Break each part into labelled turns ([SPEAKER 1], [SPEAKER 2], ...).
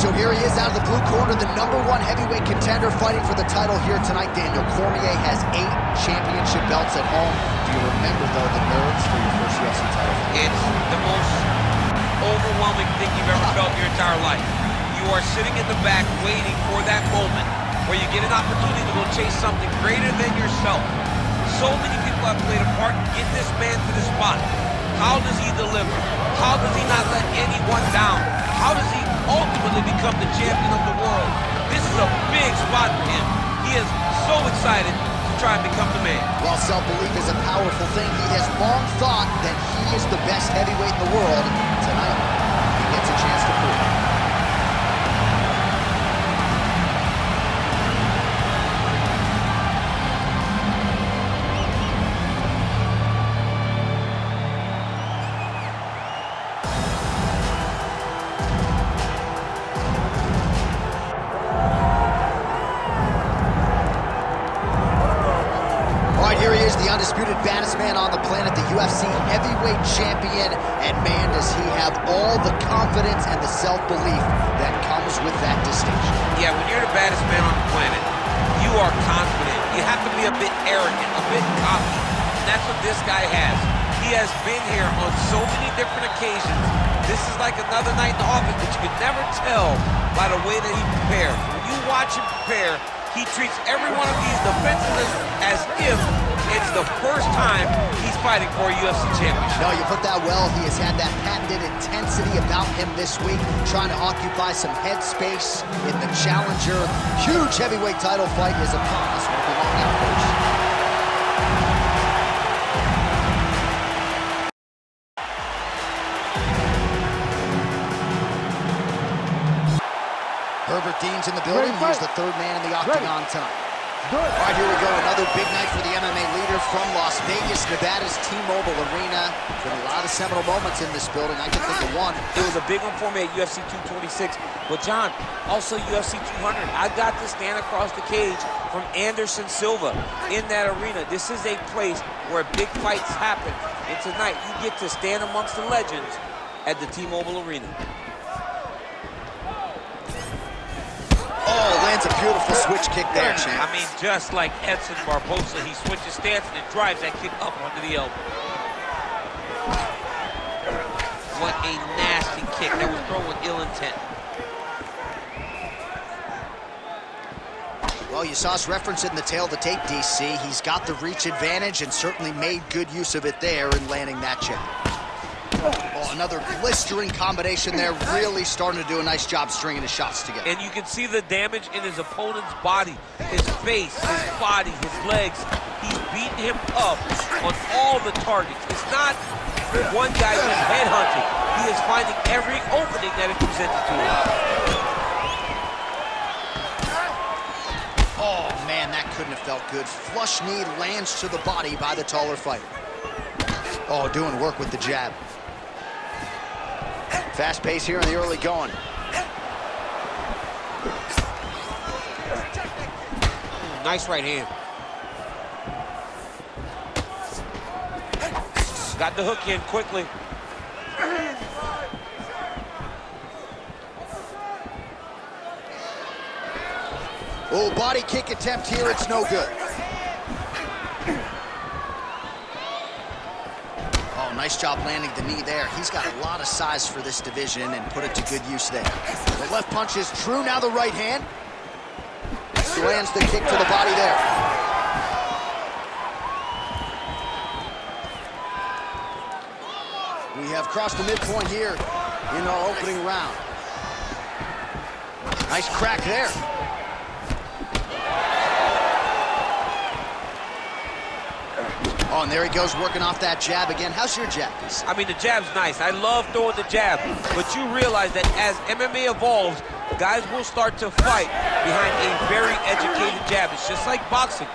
[SPEAKER 1] So here he is out of the blue corner, the #1 heavyweight contender fighting for the title here tonight. Daniel Cormier has 8 championship belts at home. Do you remember, though, the nerves for your first UFC title fight?
[SPEAKER 2] It's the most overwhelming thing you've ever felt in your entire life. You are sitting in the back waiting for that moment where you get an opportunity to go chase something greater than yourself. So many people have played a part in getting this man to this spot. How does he deliver? How does he not let anyone down? How does he ultimately become the champion of the world? This is a big spot for him. He is so excited to try and become the man.
[SPEAKER 1] While self-belief is a powerful thing, he has long thought that he is the best heavyweight in the world. Tonight, he gets a chance to prove it. Here he is, the undisputed baddest man on the planet, the UFC heavyweight champion, and man, does he have all the confidence and the self-belief that comes with that distinction.
[SPEAKER 2] Yeah, when you're the baddest man on the planet, you are confident. You have to be a bit arrogant, a bit cocky, and that's what this guy has. He has been here on so many different occasions. This is like another night in the office, but you can never tell by the way that he prepares. When you watch him prepare, he treats every one of these defenseless as if it's the first time he's fighting for a UFC championship.
[SPEAKER 1] No, you put that well. He has had that patented intensity about him this week, trying to occupy some head space in the challenger. Huge heavyweight title fight is upon us. Won't be long now, folks. Herbert Dean's in the building. He's the 3rd man in the octagon tonight. All right, here we go. Another big night for the MMA leader from Las Vegas, Nevada's T-Mobile Arena. Been a lot of seminal moments in this building. I can think of one.
[SPEAKER 2] It was a big one for me at UFC 226. But John, also UFC 200. I got to stand across the cage from Anderson Silva in that arena. This is a place where big fights happen. And tonight, you get to stand amongst the legends at the T-Mobile Arena.
[SPEAKER 1] Oh, lands a beautiful switch kick there, champ.
[SPEAKER 2] I mean, just like Edson Barbosa, he switches stance and then drives that kick up onto the elbow. What a nasty kick that was thrown with ill intent.
[SPEAKER 1] Well, you saw us reference it in the tail of the tape, DC. He's got the reach advantage and certainly made good use of it there in landing that jab. Oh, another blistering combination there, really starting to do a nice job stringing his shots together.
[SPEAKER 2] And you can see the damage in his opponent's body, his face, his body, his legs. He's beating him up on all the targets. It's not one guy who's headhunting. He is finding every opening that is presented to him.
[SPEAKER 1] Oh, man, that couldn't have felt good. Flush knee lands to the body by the taller fighter. Oh, doing work with the jab. Fast pace here in the early going.
[SPEAKER 2] Nice right hand. Got the hook in quickly.
[SPEAKER 1] Oh, body kick attempt here. It's no good. Nice job landing the knee there. He's got a lot of size for this division and put it to good use there. The left punch is true. Now the right hand. Lands the kick to the body there. We have crossed the midpoint here in our opening round. Nice crack there. Oh, and there he goes, working off that jab again. How's your jab piece?
[SPEAKER 2] I mean, the jab's nice. I love throwing the jab. But you realize that as MMA evolves, guys will start to fight behind a very educated jab. It's just like boxing.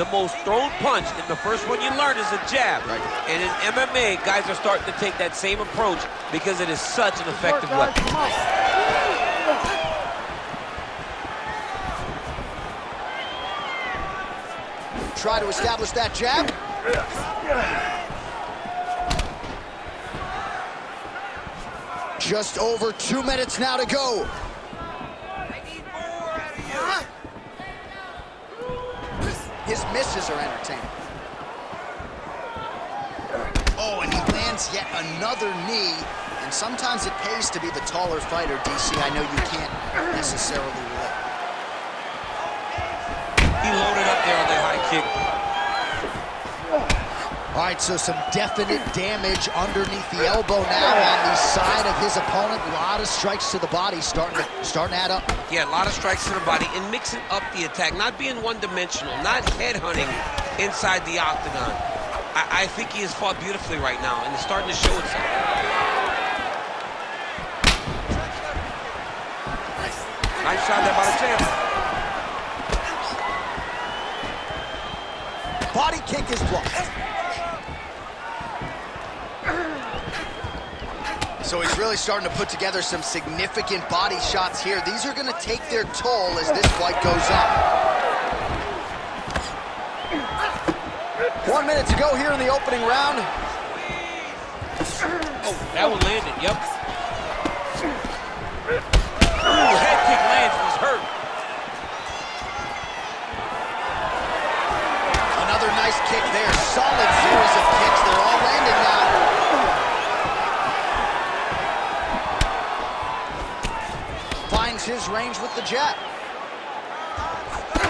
[SPEAKER 2] The most thrown punch, and the first one you learn is a jab. Right. And in MMA, guys are starting to take that same approach because it is such an effective weapon.
[SPEAKER 1] Try to establish that jab. Just over 2 minutes now to go. misses are entertaining. Oh, and he lands yet another knee. And sometimes it pays to be the taller fighter, DC. I know you can't necessarily relate.
[SPEAKER 2] He loaded up there on that high kick.
[SPEAKER 1] All right, so some definite damage underneath the elbow now on the side of his opponent. A lot of strikes to the body starting to add up.
[SPEAKER 2] Yeah, a lot of strikes to the body and mixing up the attack, not being one-dimensional, not headhunting inside the octagon. I think he has fought beautifully right now, and it's starting to show itself. Nice shot there by the champ.
[SPEAKER 1] Body kick is blocked. So he's really starting to put together some significant body shots here. These are going to take their toll as this fight goes on. 1 minute to go here in the opening round.
[SPEAKER 2] Oh, that one landed, yep. Ooh, head kick lands, he's hurt.
[SPEAKER 1] Another nice kick there. Solid series of kicks. They're all landing now. Finds his range with the jab.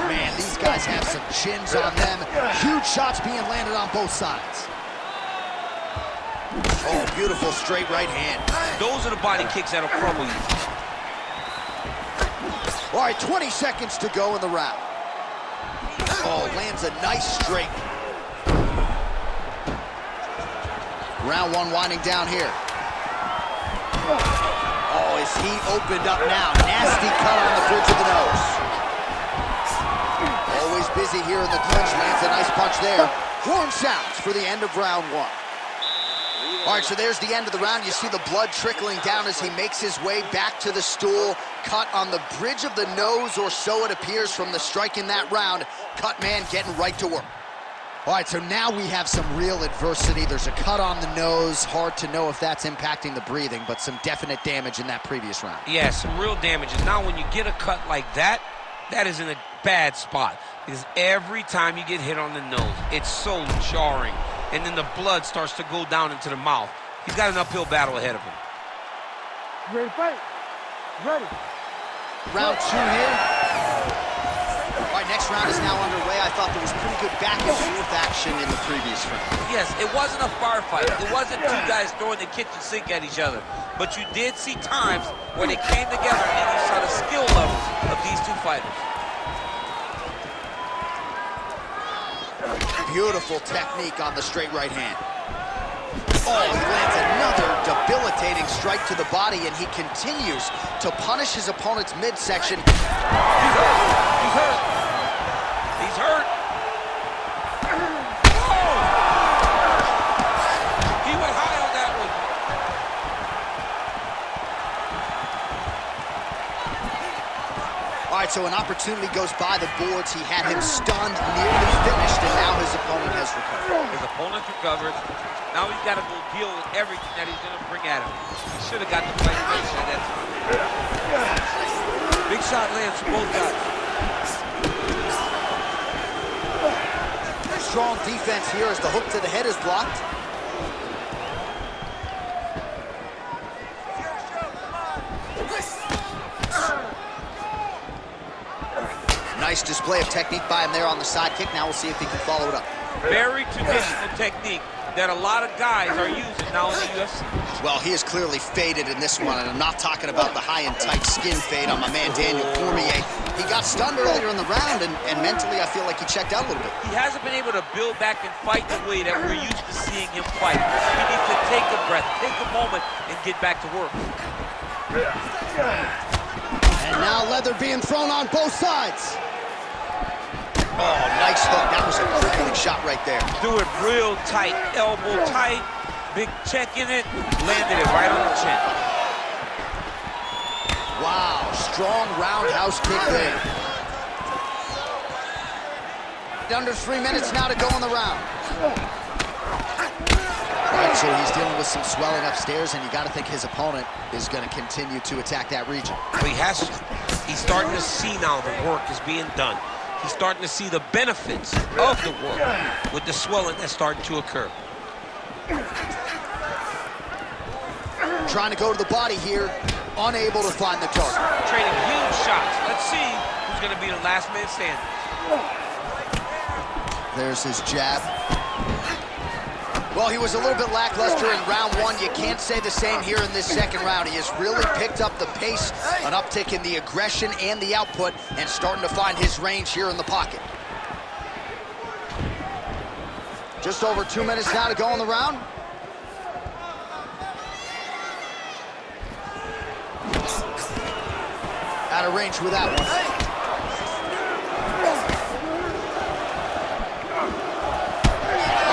[SPEAKER 1] Man, these guys have some chins on them. Huge shots being landed on both sides. Oh, beautiful straight right hand.
[SPEAKER 2] Those are the body kicks that'll crumble you.
[SPEAKER 1] All right, 20 seconds to go in the round. Oh, lands a nice straight. Round one winding down here. Oh, his heat opened up now. Nasty cut on the bridge of the nose. Always busy here in the clinch. Lands a nice punch there. Horn sounds for the end of round one. All right, so there's the end of the round. You see the blood trickling down as he makes his way back to the stool. Cut on the bridge of the nose, or so it appears from the strike in that round. Cut man getting right to work. All right, so now we have some real adversity. There's a cut on the nose. Hard to know if that's impacting the breathing, but some definite damage in that previous round.
[SPEAKER 2] Yeah, some real damage. And now when you get a cut like that, that is in a bad spot. Because every time you get hit on the nose, it's so jarring. And then the blood starts to go down into the mouth. He's got an uphill battle ahead of him.
[SPEAKER 3] Ready to fight? Ready.
[SPEAKER 1] Round two here. All right, next round is now underway. I thought there was pretty good back and forth action in the previous round.
[SPEAKER 2] Yes, it wasn't a firefight. It wasn't two guys throwing the kitchen sink at each other. But you did see times where they came together and you saw the skill levels of these two fighters.
[SPEAKER 1] Beautiful technique on the straight right hand. Oh, he lands another debilitating strike to the body, and he continues to punish his opponent's midsection.
[SPEAKER 2] He's hurt. He's hurt. He's hurt. Oh! He went high on that one.
[SPEAKER 1] All right, so an opportunity goes by the boards. He had him stunned, nearly finished, and now his opponent has recovered.
[SPEAKER 2] His opponent's recovered. Now he's got to go deal with everything that he's going to bring at him. He should have got the fight finished at that time. Big shot lands for both guys.
[SPEAKER 1] Strong defense here as the hook to the head is blocked. Nice display of technique by him there on the side kick. Now we'll see if he can follow it up.
[SPEAKER 2] Very traditional technique that a lot of guys are using now in the UFC.
[SPEAKER 1] Well, he is clearly faded in this one, and I'm not talking about the high and tight skin fade on my man Daniel Cormier. He got stunned earlier in the round, and mentally I feel like he checked out a little bit.
[SPEAKER 2] He hasn't been able to build back and fight the way that we're used to seeing him fight. He needs to take a breath, take a moment, and get back to work.
[SPEAKER 1] And now leather being thrown on both sides. Oh, nice hook. That was a crippling shot right there.
[SPEAKER 2] Do it real tight, elbow tight, big check in it, landed it right on the chin.
[SPEAKER 1] Wow, strong roundhouse kick there. Under 3 minutes now to go in the round. All right, so he's dealing with some swelling upstairs, and you got to think his opponent is going to continue to attack that region.
[SPEAKER 2] Well, he has to. He's starting to see now the work is being done. He's starting to see the benefits of the work with the swelling that's starting to occur.
[SPEAKER 1] Trying to go to the body here, unable to find the target.
[SPEAKER 2] Trading huge shots. Let's see who's going to be the last man standing.
[SPEAKER 1] There's his jab. Well, he was a little bit lackluster in round one. You can't say the same here in this second round. He has really picked up the pace, an uptick in the aggression and the output, and starting to find his range here in the pocket. Just over 2 minutes now to go in the round. Out of range with that one.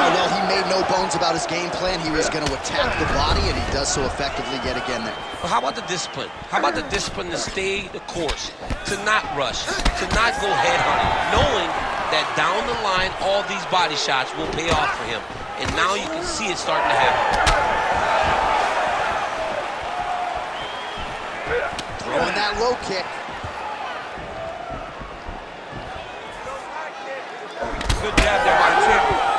[SPEAKER 1] Well, he made no bones about his game plan. He was going to attack the body, and he does so effectively yet again there.
[SPEAKER 2] Well, how about the discipline? How about the discipline to stay the course, to not rush, to not go head hunting, knowing that down the line, all these body shots will pay off for him. And now you can see it starting to happen.
[SPEAKER 1] Throwing that low kick.
[SPEAKER 2] Good jab there by the champion.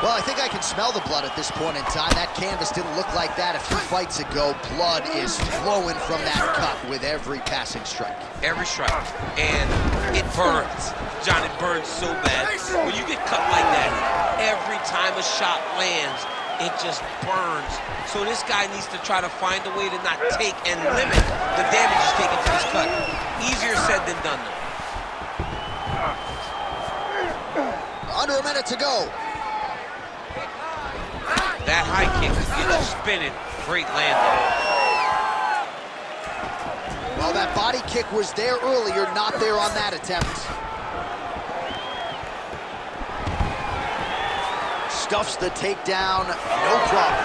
[SPEAKER 1] Well, I think I can smell the blood at this point in time. That canvas didn't look like that a few fights ago. Blood is flowing from that cut with every passing strike.
[SPEAKER 2] Every strike. And it burns. John, it burns so bad. When you get cut like that, every time a shot lands, it just burns. So this guy needs to try to find a way to not take and limit the damage he's taking from this cut. Easier said than done, though.
[SPEAKER 1] Under a minute to go.
[SPEAKER 2] That high kick is getting spinning. Great landing.
[SPEAKER 1] Well, that body kick was there earlier, not there on that attempt. Stuffs the takedown, no problem.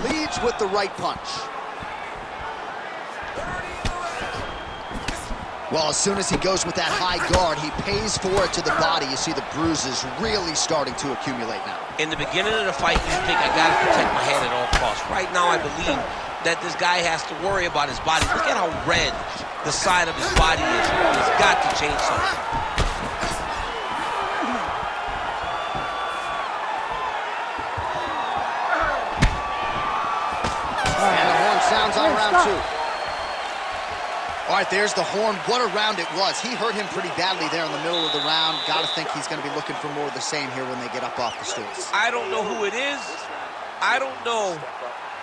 [SPEAKER 1] Leads with the right punch. Well, as soon as he goes with that high guard, he pays for it to the body. You see the bruises really starting to accumulate now.
[SPEAKER 2] In the beginning of the fight, you think, I gotta protect my head at all costs. Right now, I believe that this guy has to worry about his body. Look at how red the side of his body is. He's got to change something.
[SPEAKER 1] And the horn sounds on round two. All right, there's the horn. What a round it was. He hurt him pretty badly there in the middle of the round. Got to think he's going to be looking for more of the same here when they get up off the stools.
[SPEAKER 2] I don't know who it is. I don't know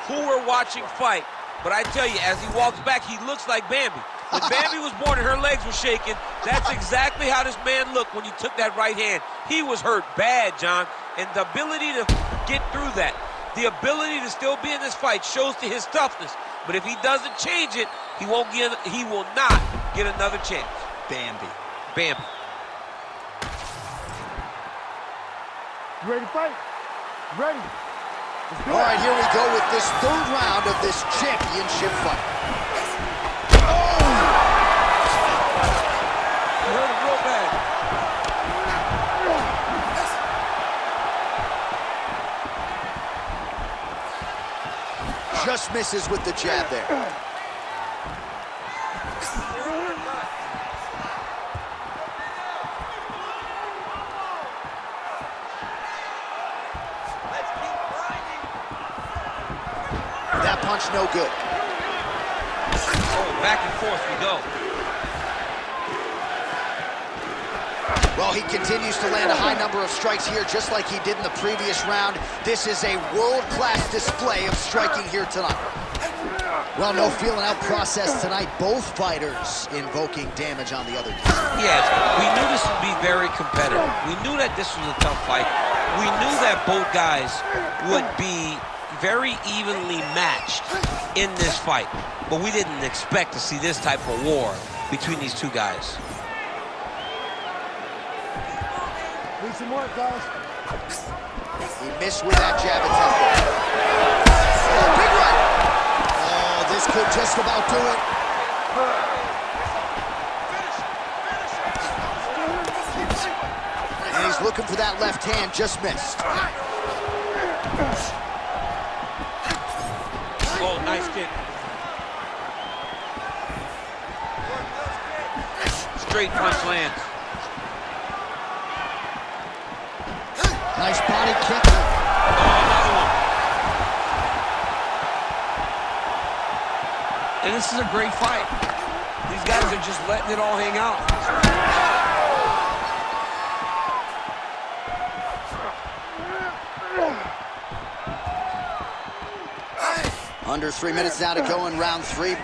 [SPEAKER 2] who we're watching fight. But I tell you, as he walks back, he looks like Bambi. When Bambi was born and her legs were shaking, that's exactly how this man looked when he took that right hand. He was hurt bad, John. And the ability to get through that, the ability to still be in this fight shows to his toughness. But if he doesn't change it, he will not get another chance.
[SPEAKER 1] Bambi.
[SPEAKER 2] Bambi.
[SPEAKER 3] You ready to fight? Ready.
[SPEAKER 1] All right, here we go with this third round of this championship fight. Oh!
[SPEAKER 2] You heard it real bad.
[SPEAKER 1] Just misses with the jab there. That punch no good.
[SPEAKER 2] Oh, back and forth we go.
[SPEAKER 1] Well, he continues to land a high number of strikes here, just like he did in the previous round. This is a world-class display of striking here tonight. Well, no feeling out process tonight. Both fighters invoking damage on the other team.
[SPEAKER 2] Yes, we knew this would be very competitive. We knew that this was a tough fight. We knew that both guys would be very evenly matched in this fight. But we didn't expect to see this type of war between these two guys.
[SPEAKER 3] Need some work, guys.
[SPEAKER 1] He missed with that jab attempt. Oh, big right. Oh, this could just about do it. And he's looking for that left hand, just missed.
[SPEAKER 2] Oh, nice kick. straight punch lands.
[SPEAKER 1] Nice body kick.
[SPEAKER 2] Oh, another one. And this is a great fight. These guys are just letting it all hang out.
[SPEAKER 1] Under 3 minutes now to go in round 3.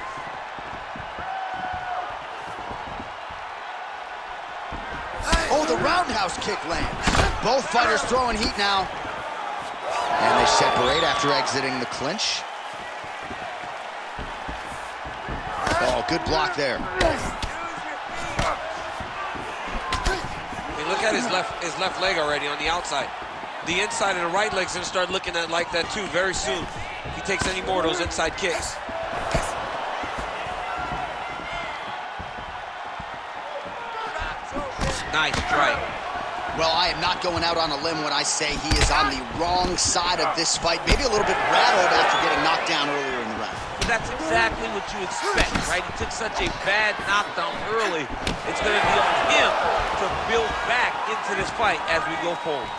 [SPEAKER 1] Oh, the roundhouse kick lands. Both fighters throwing heat now. And they separate after exiting the clinch. Oh, good block there.
[SPEAKER 2] I mean, look at his left leg already on the outside. The inside and the right leg's gonna start looking at like that too very soon. If he takes any more of those inside kicks. Nice strike.
[SPEAKER 1] Well, I am not going out on a limb when I say he is on the wrong side of this fight. Maybe a little bit rattled after getting knocked down earlier in the round.
[SPEAKER 2] But that's exactly what you expect, right? He took such a bad knockdown early. It's going to be on him to build back into this fight as we go forward.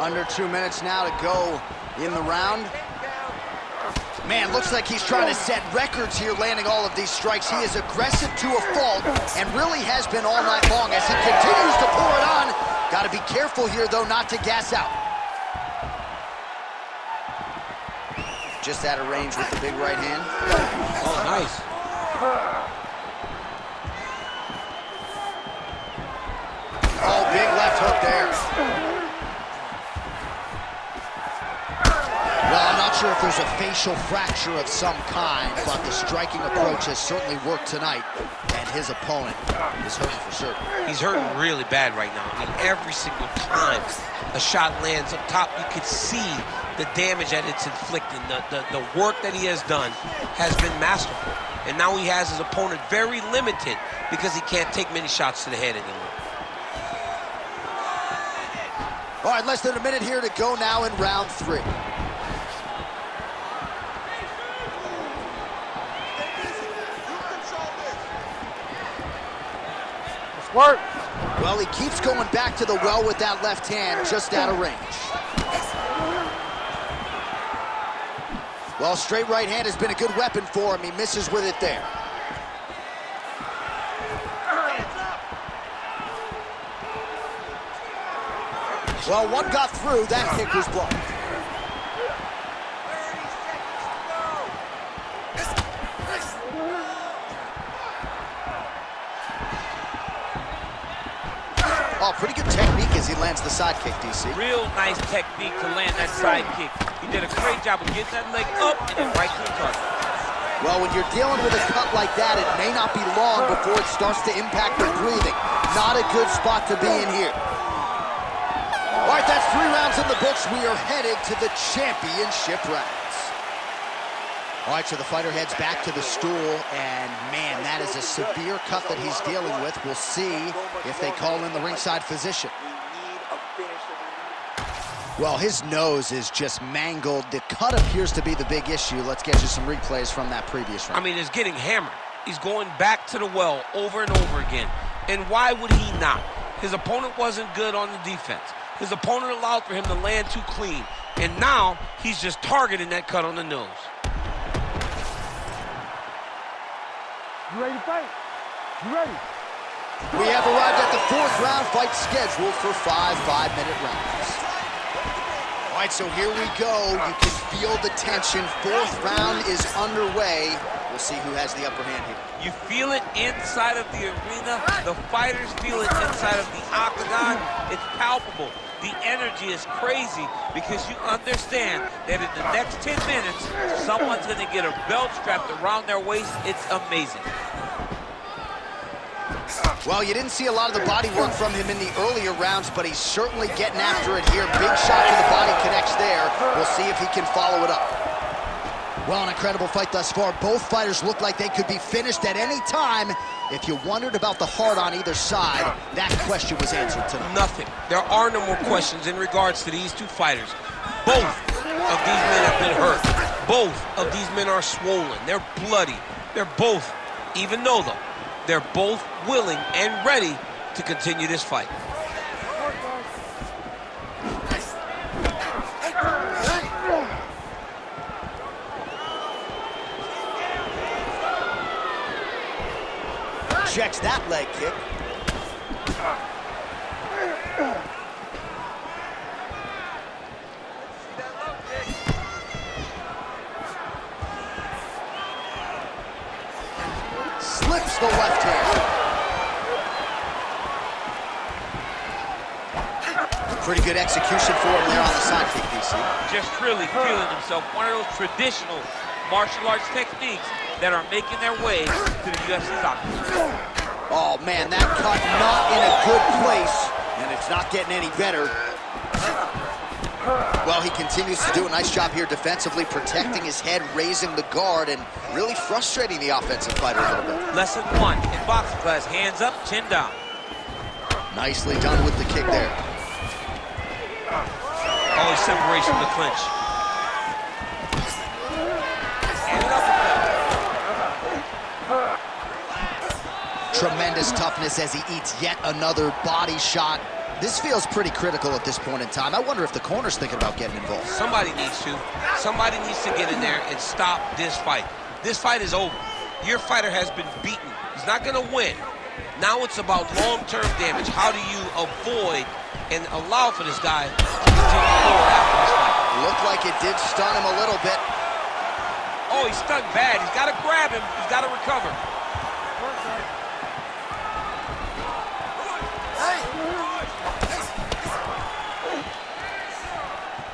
[SPEAKER 1] Under 2 minutes now to go in the round. Man, looks like he's trying to set records here, landing all of these strikes. He is aggressive to a fault and really has been all night long as he continues to pour it on. Got to be careful here, though, not to gas out. Just out of range with the big right hand.
[SPEAKER 2] Oh, nice.
[SPEAKER 1] Oh, big left hook there. Well, I'm not sure if there's a facial fracture of some kind, but the striking approach has certainly worked tonight, and his opponent is hurting for certain.
[SPEAKER 2] He's hurting really bad right now. I mean, every single time a shot lands up top, you can see the damage that it's inflicting. The work that he has done has been masterful. And now he has his opponent very limited because he can't take many shots to the head anymore.
[SPEAKER 1] All right, less than a minute here to go now in round 3.
[SPEAKER 3] Work.
[SPEAKER 1] Well, he keeps going back to the well with that left hand, just out of range. Well, straight right hand has been a good weapon for him. He misses with it there. Well, one got through. That kick was blocked. Oh, pretty good technique as he lands the side kick, DC.
[SPEAKER 2] Real nice technique to land that side kick. He did a great job of getting that leg up and then right to the target.
[SPEAKER 1] Well, when you're dealing with a cut like that, it may not be long before it starts to impact your breathing. Not a good spot to be in here. All right, that's 3 rounds in the books. We are headed to the championship rounds. All right, so the fighter heads back to the stool, and man, that is a severe cut that he's dealing with. We'll see if they call in the ringside physician. Well, his nose is just mangled. The cut appears to be the big issue. Let's get you some replays from that previous round.
[SPEAKER 2] I mean, it's getting hammered. He's going back to the well over and over again. And why would he not? His opponent wasn't good on the defense. His opponent allowed for him to land too clean. And now he's just targeting that cut on the nose.
[SPEAKER 3] You ready to fight? You ready?
[SPEAKER 1] We have arrived at the 4th round, fight scheduled for 5 5-minute rounds. All right, so here we go. You can feel the tension. 4th round is underway. We'll see who has the upper hand here.
[SPEAKER 2] You feel it inside of the arena. The fighters feel it inside of the octagon. It's palpable. The energy is crazy because you understand that in the next 10 minutes, someone's going to get a belt strapped around their waist. It's amazing.
[SPEAKER 1] Well, you didn't see a lot of the body work from him in the earlier rounds, but he's certainly getting after it here. Big shot to the body connects there. We'll see if he can follow it up. Well, an incredible fight thus far. Both fighters look like they could be finished at any time. If you wondered about the heart on either side, that question was answered tonight.
[SPEAKER 2] Nothing. There are no more questions in regards to these two fighters. Both of these men have been hurt. Both of these men are swollen. They're bloody. They're both, even though they're both willing and ready to continue this fight.
[SPEAKER 1] Checks that leg kick. Slips the left hand. Pretty good execution for him there on the side kick, DC.
[SPEAKER 2] Just really feeling himself. One of those traditional martial arts techniques that are making their way to the UFC's octagon.
[SPEAKER 1] Oh man, that cut not in a good place, and it's not getting any better. Well, he continues to do a nice job here defensively, protecting his head, raising the guard, and really frustrating the offensive fighter a little bit.
[SPEAKER 2] Lesson 1 in boxing class, hands up, chin down.
[SPEAKER 1] Nicely done with the kick there.
[SPEAKER 2] Always separation in the clinch.
[SPEAKER 1] Tremendous toughness as he eats yet another body shot. This feels pretty critical at this point in time. I wonder if the corner's thinking about getting involved.
[SPEAKER 2] Somebody needs to. Somebody needs to get in there and stop this fight. This fight is over. Your fighter has been beaten. He's not going to win. Now it's about long-term damage. How do you avoid and allow for this guy to continue forward after this fight?
[SPEAKER 1] Looked like it did stun him a little bit.
[SPEAKER 2] Oh, he's stunned bad. He's got to grab him. He's got to recover.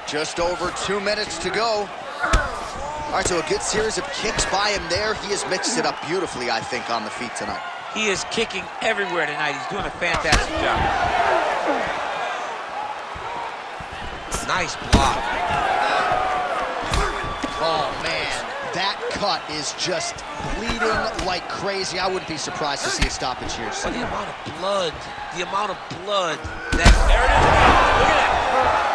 [SPEAKER 1] Just over 2 minutes to go. All right, so a good series of kicks by him there. He has mixed it up beautifully, I think, on the feet tonight.
[SPEAKER 2] He is kicking everywhere tonight. He's doing a fantastic job. Nice block.
[SPEAKER 1] Oh, man. That cut is just bleeding like crazy. I wouldn't be surprised to see a stoppage here.
[SPEAKER 2] But the amount of blood that... There it is. Look at that.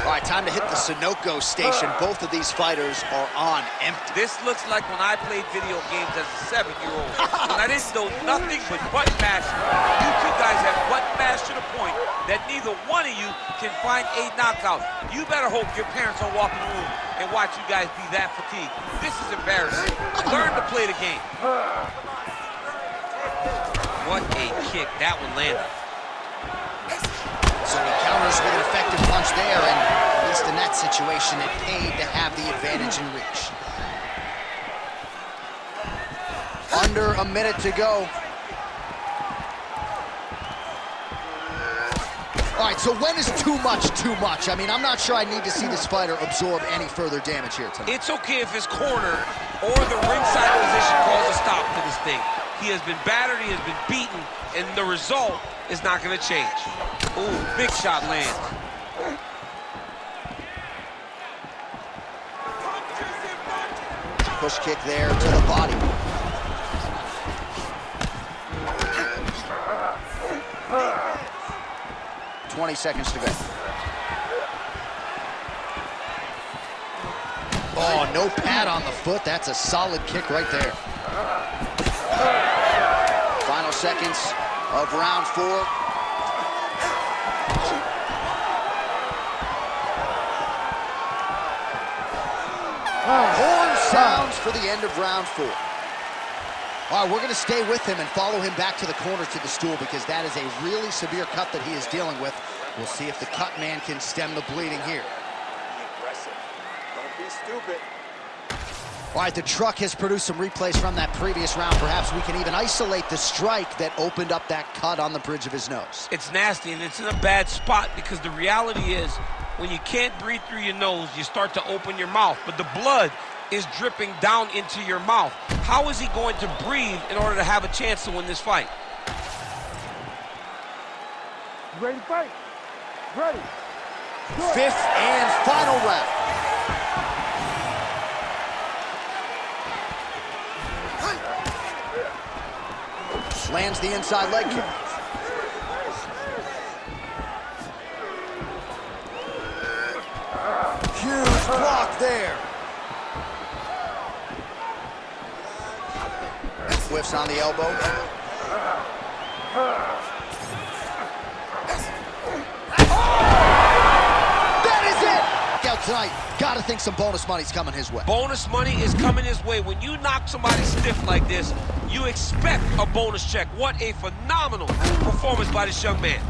[SPEAKER 1] All right, time to hit the Sunoco station. Both of these fighters are on empty.
[SPEAKER 2] This looks like when I played video games as a 7-year-old. When I didn't know nothing but button mashing. You two guys have button mashed to the point that neither one of you can find a knockout. You better hope your parents don't walk in the room and watch you guys be that fatigued. This is embarrassing. Learn to play the game. What a kick. That one landed.
[SPEAKER 1] So he counters with an effective punch there, and at least in that situation, it paid to have the advantage in reach. Under a minute to go. All right, so when is too much too much? I mean, I'm not sure I need to see this fighter absorb any further damage here tonight.
[SPEAKER 2] It's okay if his corner or the ringside position calls a stop to this thing. He has been battered, he has been beaten, and the result is not going to change. Ooh, big shot lands.
[SPEAKER 1] Push kick there to the body. $20 seconds to go. Oh, no pad on the foot. That's a solid kick right there. Final seconds of round 4. Horn sounds for the end of round 4. All right, we're going to stay with him and follow him back to the corner to the stool because that is a really severe cut that he is dealing with. We'll see if the cut man can stem the bleeding here.
[SPEAKER 4] Be aggressive. Don't be stupid.
[SPEAKER 1] All right, the truck has produced some replays from that previous round. Perhaps we can even isolate the strike that opened up that cut on the bridge of his nose.
[SPEAKER 2] It's nasty, and it's in a bad spot because the reality is when you can't breathe through your nose, you start to open your mouth, but the blood is dripping down into your mouth. How is he going to breathe in order to have a chance to win this fight?
[SPEAKER 3] You ready to fight? Ready. Good.
[SPEAKER 1] 5th and final round. Lands the inside leg kick. blocked there. Whiffs on the elbow. That is it! Out tonight, gotta think some bonus money's coming his way.
[SPEAKER 2] Bonus money is coming his way. When you knock somebody stiff like this, you expect a bonus check. What a phenomenal performance by this young man.